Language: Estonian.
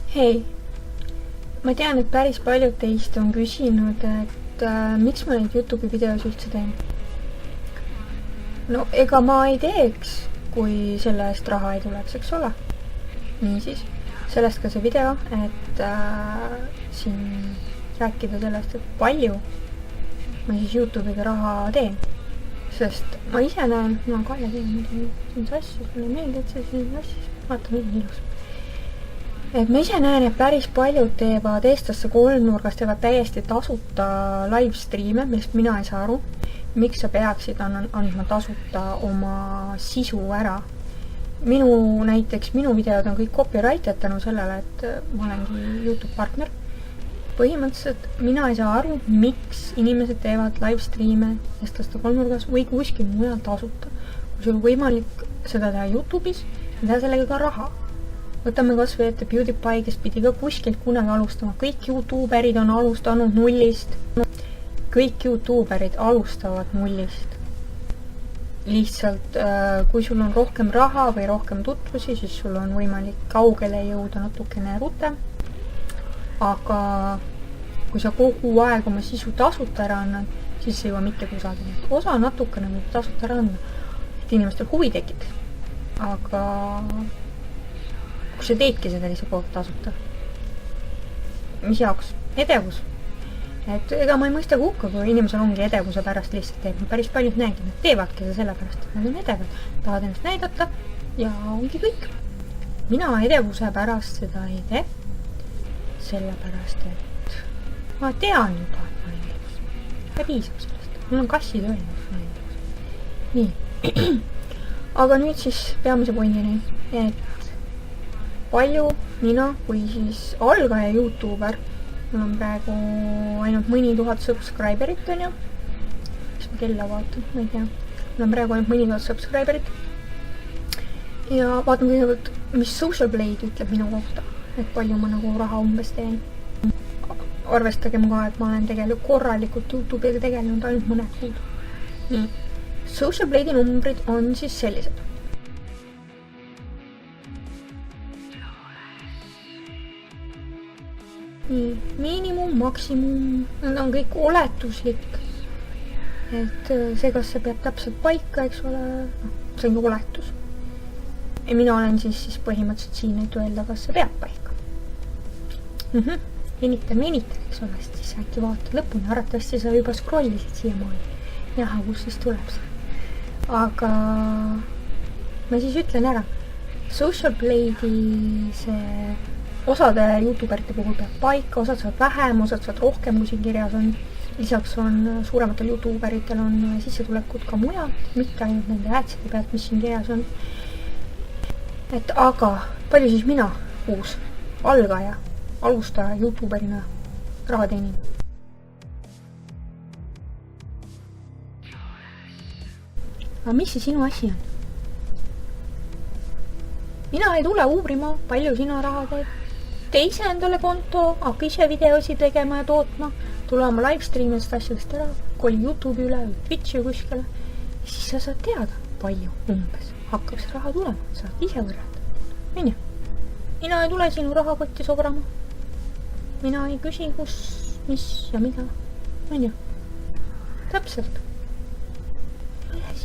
Hei, ma tean, et päris paljud teist on küsinud, et miks ma neid YouTube'i videos üldse teen. No ega ma ei teeks, kui selle eest raha ei tuleks, eks ole. Niisiis, sellest ka see video, et siin rääkida sellest, et palju ma siis YouTube'iga raha teen. Sest ma ise näen, ma Kalle teen siin sassi, sulle meeldib, et see siin sassis, vaata nii ilus. Et ma ise näen, et päris paljud teevad eestlasse kolmnurgas, teevad täiesti tasuta livestreame, millest mina ei saa aru, miks sa peaksid andma tasuta oma sisu ära. Minu videod on kõik copyrighted tänu sellele, et ma olengi YouTube partner. Põhimõtteliselt mina ei saa aru, miks inimesed teevad livestreame eestlaste kolmnurgas või kuskil mujal tasuta. Kui sul on võimalik seda teha YouTube'is ja teha sellega ka raha. Võtame kas või ette PewDiePie, kes pidi ka kuskilt kunagi alustama. Kõik YouTuberid on alustanud nullist. Kõik YouTuberid alustavad nullist. Lihtsalt, kui sul on rohkem raha või rohkem tutvusi, siis sul on võimalik kaugele jõuda natukene rutem. Aga kui sa kogu aeg oma sisu tasuta ära annad, siis ei jõua mitte kusagile. Osa natukene võib tasuta ära anda, et inimestel huvi tekib. Aga kui sa teedki seda lihtsalt tasuta, mis jaoks? Edevus. Et ega ma ei mõista hukka, kui inimesel ongi edevuse pärast lihtsalt teeb. Päris paljud nägid, nad teevadki seda selle pärast, et nad on edevad. Tahavad ennast näidata ja ongi kõik. Mina edevuse pärast seda ei tee. Sellepärast, et ma tean juba, et ma edevus. Ja piisab sellest. Mul on kassid öelnud, et ma edevus. Nii. Aga nüüd siis peamise pointini, et palju mina kui siis algaja YouTuber, mul on praegu ainult mõni tuhat subscriberit on ju, mis ma kella vaatan, ma ei tea, mul on praegu ainult mõni tuhat subscriberit ja vaatan kõigepealt, mis Social Blade ütleb minu kohta, et palju ma nagu raha umbes teen. Arvestagem ka, et ma olen tegelikult korralikult YouTube'iga tegelenud ainult mõned kuud. Nii. Social Blade'i numbrid on siis sellised. Nii, miinimum, maksimum, need on kõik oletuslik. Et see, kas see peab täpselt paika, eks ole, see on oletus. Ja mina olen siis põhimõtteliselt siin, et öelda, kas see peab paika. Venitan, eks ole, siis äkki vaata lõpuni, arvatavasti sa juba scrollisid siia maali. Jah, kus siis tuleb see. Aga ma siis ütlen ära, Social Blade'i see osade YouTuberite puhul peab paika, osad saavad vähem, osad saavad rohkem, kui siin kirjas on. Lisaks on suurematel YouTuberitel on sissetulekud ka mujal, mitte ainult nende adside pealt, mis siin kirjas on. Et aga palju siis mina, uus algaja, alustaja YouTuberina raha teenin? Aga mis see sinu asi on? Mina ei tule uurima, palju sina raha teed. Tee ise endale konto, hakka ise videosi tegema ja tootma, tule oma livestreamist asjadest ära, koli YouTube'i üle või Twitchi kuskile. Ja siis sa saad teada, palju umbes hakkab see raha tulema, saad ise võrrata. Mine. Mina ei tule sinu rahakotti sobrama. Mina ei küsi, kus, mis ja mida. Mine. Täpselt. Ole